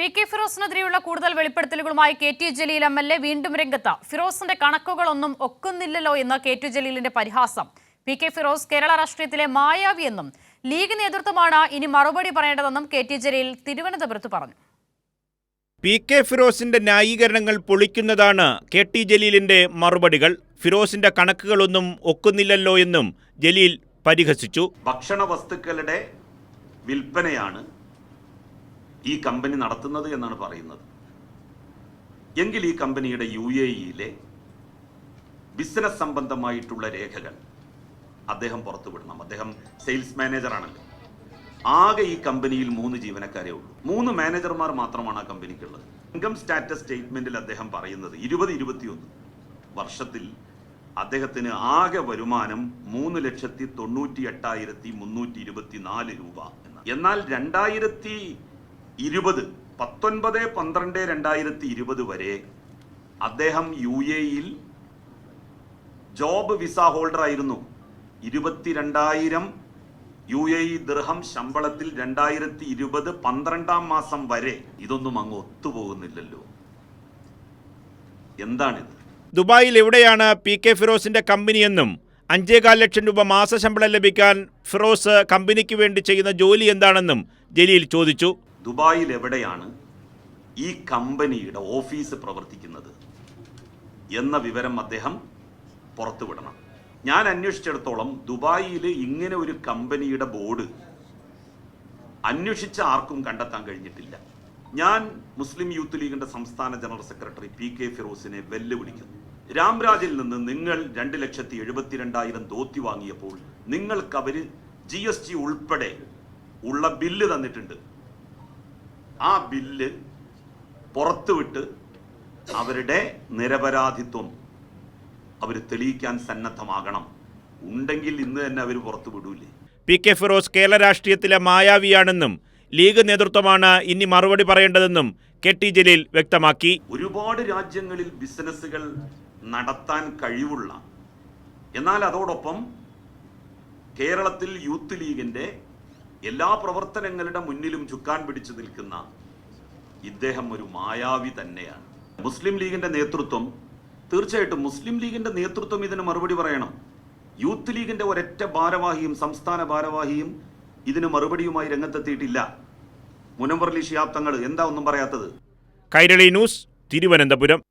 P K. ഫിറോസിനെതിരെയുള്ള കൂടുതൽ വെളിപ്പെടുത്തലുകളുമായി K T. Jaleel MLA വീണ്ടും രംഗത്ത്. ഫിറോസിന്റെ കണക്കുകളൊന്നും ഒക്കുന്നില്ലല്ലോ എന്ന് കെ.ടി. ജലീലിന്റെ പരിഹാസം. പി.കെ. ഫിറോസ് കേരള രാഷ്ട്രീയത്തിലെ മായാവിയെന്നും ലീഗ് നേതൃത്വമാണ് ഇനി മറുപടി പറയേണ്ടതെന്നും കെ.ടി. ജലീൽ തിരുവനന്തപുരത്ത് പറഞ്ഞു. പി.കെ. ഫിറോസിന്റെ ന്യായീകരണങ്ങൾ പൊളിക്കുന്നതാണ് കെ.ടി. ജലീലിന്റെ മറുപടികൾ. ഫിറോസിന്റെ കണക്കുകളൊന്നും ഒക്കുന്നില്ലല്ലോ എന്നും ജലീൽ പരിഹസിച്ചു. ഭക്ഷണ വസ്തുക്കളുടെ വിൽപ്പനയാണ് ഈ കമ്പനി നടത്തുന്നത് എന്നാണ് പറയുന്നത്. എങ്കിൽ ഈ കമ്പനിയുടെ UAE-യിലെ ബിസിനസ് സംബന്ധമായിട്ടുള്ള രേഖകൾ അദ്ദേഹം പുറത്തുവിടണം. അദ്ദേഹം സെയിൽസ് മാനേജറാണല്ലോ. ആകെ ഈ കമ്പനിയിൽ 3 ജീവനക്കാരേ ഉള്ളൂ. 3 മാനേജർമാർ മാത്രമാണ് ആ കമ്പനിക്കുള്ളത്. ഇൻകം സ്റ്റാറ്റസ് സ്റ്റേറ്റ്മെന്റിൽ അദ്ദേഹം പറയുന്നത് 2021 വർഷത്തിൽ അദ്ദേഹത്തിന് ആകെ വരുമാനം 3,98,324 രൂപ എന്നാണ്. എന്നാൽ 19/12/2020 വരെ അദ്ദേഹം UAE-ൽ ജോബ് വിസ ഹോൾഡർ ആയിരുന്നു. 22,000 UAE ദിർഹം ശമ്പളത്തിൽ 2020 12-ാം മാസം വരെ. ഇതൊന്നും അങ്ങ് ഒത്തുപോകുന്നില്ലല്ലോ. എന്താണിത്? ദുബായിൽ എവിടെയാണ് പി.കെ. ഫിറോസിന്റെ കമ്പനിയെന്നും 5.25 ലക്ഷം രൂപ മാസശമ്പളം ലഭിക്കാൻ ഫിറോസ് കമ്പനിക്ക് വേണ്ടി ചെയ്യുന്ന ജോലി എന്താണെന്നും ജലീൽ ചോദിച്ചു. ദുബായിൽ എവിടെയാണ് ഈ കമ്പനിയുടെ ഓഫീസ് പ്രവർത്തിക്കുന്നത് എന്ന വിവരം അദ്ദേഹം പുറത്തുവിടണം. ഞാൻ അന്വേഷിച്ചിടത്തോളം ദുബായിൽ ഇങ്ങനെ ഒരു കമ്പനിയുടെ ബോർഡ് അന്വേഷിച്ച ആർക്കും കണ്ടെത്താൻ കഴിഞ്ഞിട്ടില്ല. ഞാൻ മുസ്ലിം യൂത്ത് ലീഗിന്റെ സംസ്ഥാന ജനറൽ സെക്രട്ടറി പി.കെ. ഫിറോസിനെ വെല്ലുവിളിക്കുന്നു. രാംരാജിൽ നിന്ന് നിങ്ങൾ 2,72,000 ധോത്തി വാങ്ങിയപ്പോൾ നിങ്ങൾക്ക് അവര് GST ഉൾപ്പെടെ ഉള്ള ബില്ല് തന്നിട്ടുണ്ട്. ആ ബില്ല് പുറത്തുവിട്ട് അവരുടെ നിരപരാധിത്വം അവർ തെളിയിക്കാൻ സന്നദ്ധമാകണം. ഉണ്ടെങ്കിൽ ഇന്ന് തന്നെ അവർ പുറത്തു വിടൂലേ? പി.കെ. ഫിറോസ് കേരള രാഷ്ട്രീയത്തിലെ മായാവിയാണെന്നും ലീഗ് നേതൃത്വമാണ് ഇനി മറുപടി പറയേണ്ടതെന്നും കെ.ടി. ജലീൽ വ്യക്തമാക്കി. ഒരുപാട് രാജ്യങ്ങളിൽ ബിസിനസ്സുകൾ നടത്താൻ കഴിവുള്ള, എന്നാൽ അതോടൊപ്പം കേരളത്തിൽ യൂത്ത് ലീഗിന്റെ എല്ലാ പ്രവർത്തനങ്ങളുടെ മുന്നിലും ചുക്കാൻ പിടിച്ചു നിൽക്കുന്ന ഇദ്ദേഹം ഒരു മായാവി തന്നെയാണ്. മുസ്ലിം ലീഗിന്റെ നേതൃത്വം, തീർച്ചയായിട്ടും മുസ്ലിം ലീഗിന്റെ നേതൃത്വം ഇതിന് മറുപടി പറയണം. യൂത്ത് ലീഗിന്റെ ഒരൊറ്റ ഭാരവാഹിയും സംസ്ഥാന ഭാരവാഹിയും ഇതിന് മറുപടിയുമായി രംഗത്തെത്തിയിട്ടില്ല. മുനവ്വർ അലി ശിഹാബ് തങ്ങൾ എന്താ ഒന്നും പറയാത്തത്? കൈരളി ന്യൂസ്, തിരുവനന്തപുരം.